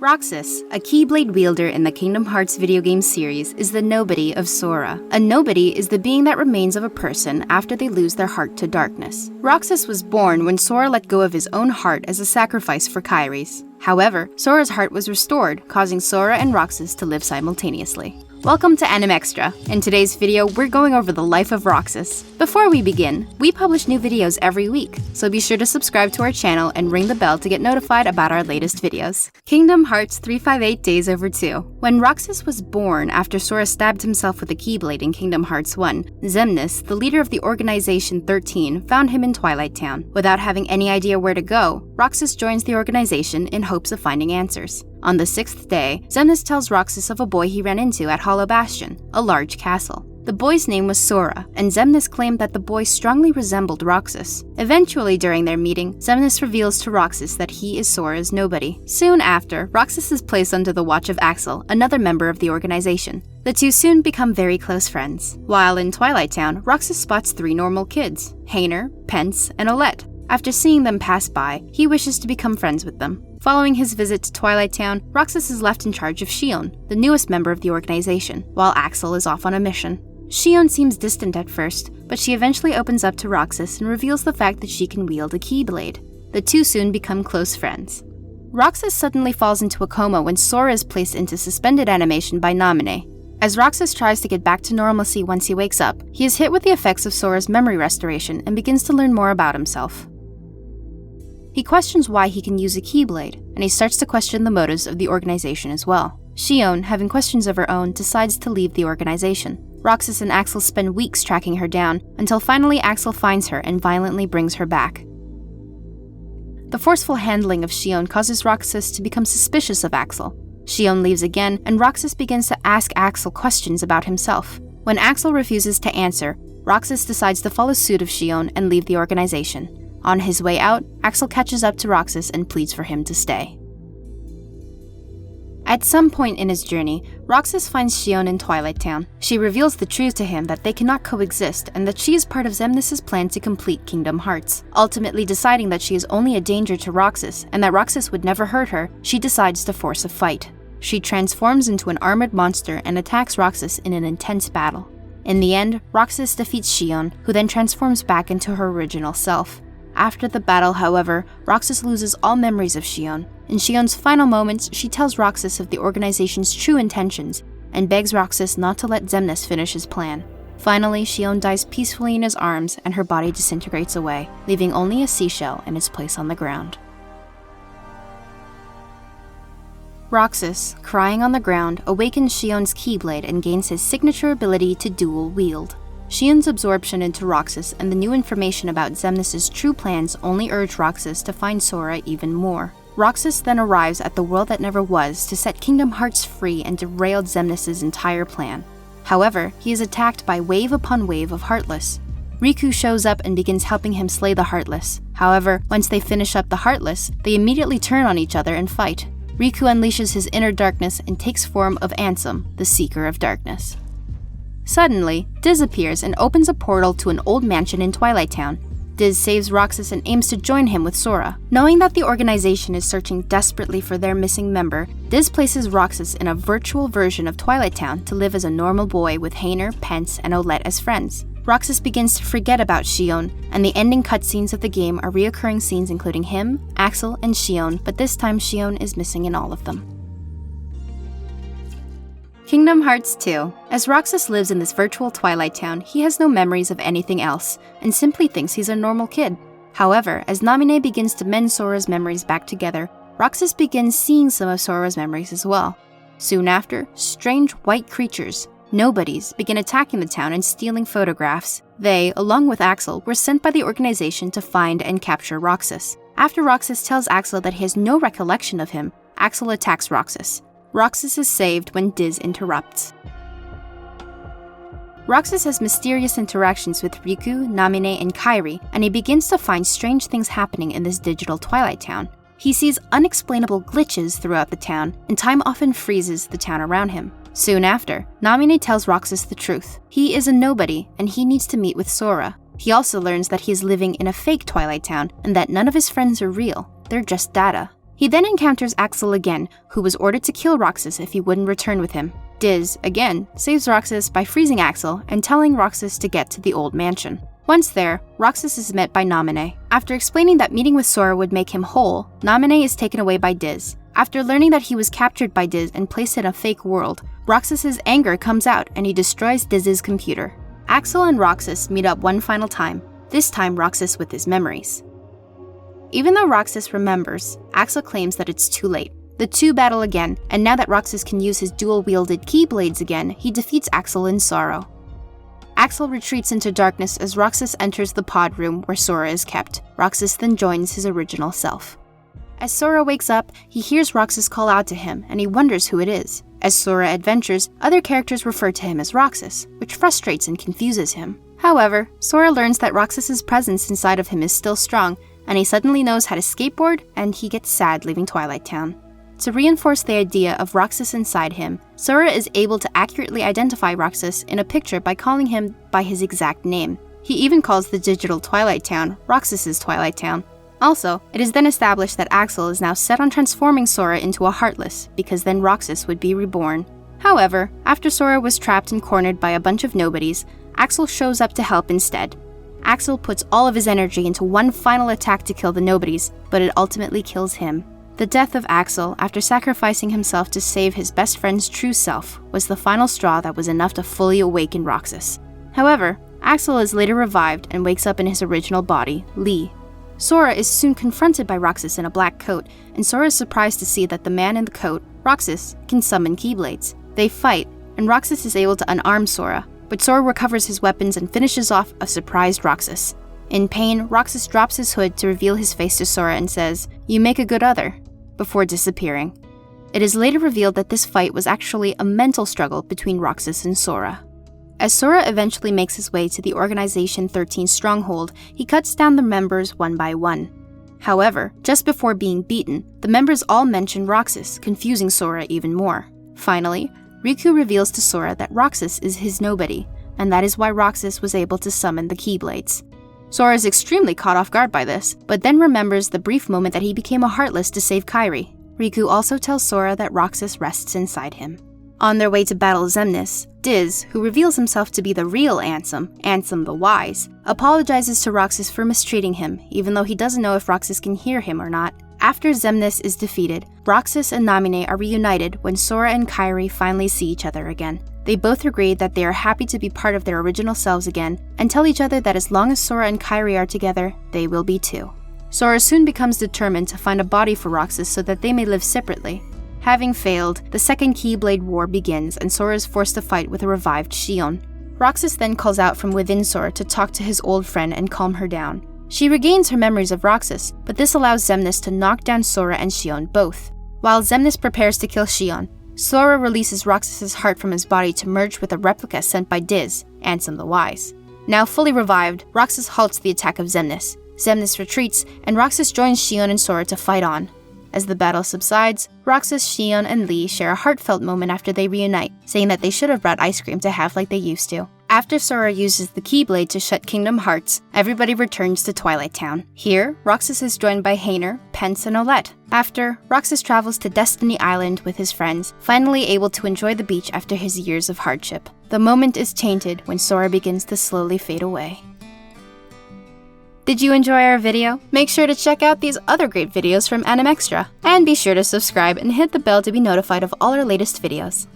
Roxas, a Keyblade wielder in the Kingdom Hearts video game series, is the Nobody of Sora. A Nobody is the being that remains of a person after they lose their heart to darkness. Roxas was born when Sora let go of his own heart as a sacrifice for Kairi's. However, Sora's heart was restored, causing Sora and Roxas to live simultaneously. Welcome to Anime Extra. In today's video, we're going over the life of Roxas. Before we begin, we publish new videos every week, so be sure to subscribe to our channel and ring the bell to get notified about our latest videos. Kingdom Hearts 358 Days Over 2. When Roxas was born after Sora stabbed himself with a Keyblade in Kingdom Hearts 1, Xemnas, the leader of the Organization 13, found him in Twilight Town. Without having any idea where to go, Roxas joins the organization in hopes of finding answers. On the 6th day, Xemnas tells Roxas of a boy he ran into at Hollow Bastion, a large castle. The boy's name was Sora, and Xemnas claimed that the boy strongly resembled Roxas. Eventually, during their meeting, Xemnas reveals to Roxas that he is Sora's nobody. Soon after, Roxas is placed under the watch of Axel, another member of the organization. The two soon become very close friends. While in Twilight Town, Roxas spots 3 normal kids, Hayner, Pence, and Olette. After seeing them pass by, he wishes to become friends with them. Following his visit to Twilight Town, Roxas is left in charge of Xion, the newest member of the organization, while Axel is off on a mission. Xion seems distant at first, but she eventually opens up to Roxas and reveals the fact that she can wield a Keyblade. The two soon become close friends. Roxas suddenly falls into a coma when Sora is placed into suspended animation by Naminé. As Roxas tries to get back to normalcy once he wakes up, he is hit with the effects of Sora's memory restoration and begins to learn more about himself. He questions why he can use a Keyblade, and he starts to question the motives of the organization as well. Xion, having questions of her own, decides to leave the organization. Roxas and Axel spend weeks tracking her down, until finally Axel finds her and violently brings her back. The forceful handling of Xion causes Roxas to become suspicious of Axel. Xion leaves again, and Roxas begins to ask Axel questions about himself. When Axel refuses to answer, Roxas decides to follow suit of Xion and leave the organization. On his way out, Axel catches up to Roxas and pleads for him to stay. At some point in his journey, Roxas finds Xion in Twilight Town. She reveals the truth to him that they cannot coexist and that she is part of Xemnas' plan to complete Kingdom Hearts. Ultimately deciding that she is only a danger to Roxas and that Roxas would never hurt her, she decides to force a fight. She transforms into an armored monster and attacks Roxas in an intense battle. In the end, Roxas defeats Xion, who then transforms back into her original self. After the battle, however, Roxas loses all memories of Xion. In Xion's final moments, she tells Roxas of the organization's true intentions and begs Roxas not to let Xemnas finish his plan. Finally, Xion dies peacefully in his arms and her body disintegrates away, leaving only a seashell in its place on the ground. Roxas, crying on the ground, awakens Xion's Keyblade and gains his signature ability to dual wield. Xion's absorption into Roxas and the new information about Xemnas' true plans only urge Roxas to find Sora even more. Roxas then arrives at the world that never was to set Kingdom Hearts free and derail Xemnas' entire plan. However, he is attacked by wave upon wave of Heartless. Riku shows up and begins helping him slay the Heartless. However, once they finish up the Heartless, they immediately turn on each other and fight. Riku unleashes his inner darkness and takes form of Ansem, the Seeker of Darkness. Suddenly, Diz appears and opens a portal to an old mansion in Twilight Town. Diz saves Roxas and aims to join him with Sora. Knowing that the organization is searching desperately for their missing member, Diz places Roxas in a virtual version of Twilight Town to live as a normal boy with Hayner, Pence, and Olette as friends. Roxas begins to forget about Xion, and the ending cutscenes of the game are reoccurring scenes including him, Axel, and Xion, but this time Xion is missing in all of them. Kingdom Hearts 2. As Roxas lives in this virtual Twilight Town, he has no memories of anything else, and simply thinks he's a normal kid. However, as Naminé begins to mend Sora's memories back together, Roxas begins seeing some of Sora's memories as well. Soon after, strange white creatures, nobodies, begin attacking the town and stealing photographs. They, along with Axel, were sent by the organization to find and capture Roxas. After Roxas tells Axel that he has no recollection of him, Axel attacks Roxas. Roxas is saved when Diz interrupts. Roxas has mysterious interactions with Riku, Naminé, and Kairi, and he begins to find strange things happening in this digital Twilight Town. He sees unexplainable glitches throughout the town, and time often freezes the town around him. Soon after, Naminé tells Roxas the truth. He is a nobody, and he needs to meet with Sora. He also learns that he is living in a fake Twilight Town, and that none of his friends are real, they're just data. He then encounters Axel again, who was ordered to kill Roxas if he wouldn't return with him. Diz, again, saves Roxas by freezing Axel and telling Roxas to get to the old mansion. Once there, Roxas is met by Naminé. After explaining that meeting with Sora would make him whole, Naminé is taken away by Diz. After learning that he was captured by Diz and placed in a fake world, Roxas's anger comes out and he destroys Diz's computer. Axel and Roxas meet up one final time, this time Roxas with his memories. Even though Roxas remembers, Axel claims that it's too late. The two battle again, and now that Roxas can use his dual-wielded keyblades again, he defeats Axel in sorrow. Axel retreats into darkness as Roxas enters the pod room where Sora is kept. Roxas then joins his original self. As Sora wakes up, he hears Roxas call out to him, and he wonders who it is. As Sora adventures, other characters refer to him as Roxas, which frustrates and confuses him. However, Sora learns that Roxas's presence inside of him is still strong, and he suddenly knows how to skateboard, and he gets sad leaving Twilight Town. To reinforce the idea of Roxas inside him, Sora is able to accurately identify Roxas in a picture by calling him by his exact name. He even calls the digital Twilight Town Roxas's Twilight Town. Also, it is then established that Axel is now set on transforming Sora into a Heartless, because then Roxas would be reborn. However, after Sora was trapped and cornered by a bunch of nobodies, Axel shows up to help instead. Axel puts all of his energy into one final attack to kill the nobodies, but it ultimately kills him. The death of Axel, after sacrificing himself to save his best friend's true self, was the final straw that was enough to fully awaken Roxas. However, Axel is later revived and wakes up in his original body, Lee. Sora is soon confronted by Roxas in a black coat, and Sora is surprised to see that the man in the coat, Roxas, can summon Keyblades. They fight, and Roxas is able to unarm Sora, but Sora recovers his weapons and finishes off a surprised Roxas. In pain, Roxas drops his hood to reveal his face to Sora and says, "You make a good other," before disappearing. It is later revealed that this fight was actually a mental struggle between Roxas and Sora. As Sora eventually makes his way to the Organization 13 stronghold, he cuts down the members one by one. However, just before being beaten, the members all mention Roxas, confusing Sora even more. Finally, Riku reveals to Sora that Roxas is his nobody, and that is why Roxas was able to summon the Keyblades. Sora is extremely caught off guard by this, but then remembers the brief moment that he became a Heartless to save Kairi. Riku also tells Sora that Roxas rests inside him. On their way to battle Xemnas, Diz, who reveals himself to be the real Ansem the Wise, apologizes to Roxas for mistreating him, even though he doesn't know if Roxas can hear him or not. After Xemnas is defeated, Roxas and Naminé are reunited when Sora and Kairi finally see each other again. They both agree that they are happy to be part of their original selves again, and tell each other that as long as Sora and Kairi are together, they will be too. Sora soon becomes determined to find a body for Roxas so that they may live separately. Having failed, the Second Keyblade War begins and Sora is forced to fight with a revived Xion. Roxas then calls out from within Sora to talk to his old friend and calm her down. She regains her memories of Roxas, but this allows Xemnas to knock down Sora and Xion both. While Xemnas prepares to kill Xion, Sora releases Roxas's heart from his body to merge with a replica sent by Diz, Ansem the Wise. Now fully revived, Roxas halts the attack of Xemnas. Xemnas retreats, and Roxas joins Xion and Sora to fight on. As the battle subsides, Roxas, Xion, and Lee share a heartfelt moment after they reunite, saying that they should have brought ice cream to have like they used to. After Sora uses the Keyblade to shut Kingdom Hearts, everybody returns to Twilight Town. Here, Roxas is joined by Hayner, Pence, and Olette. After, Roxas travels to Destiny Island with his friends, finally able to enjoy the beach after his years of hardship. The moment is tainted when Sora begins to slowly fade away. Did you enjoy our video? Make sure to check out these other great videos from Anime Extra, and be sure to subscribe and hit the bell to be notified of all our latest videos.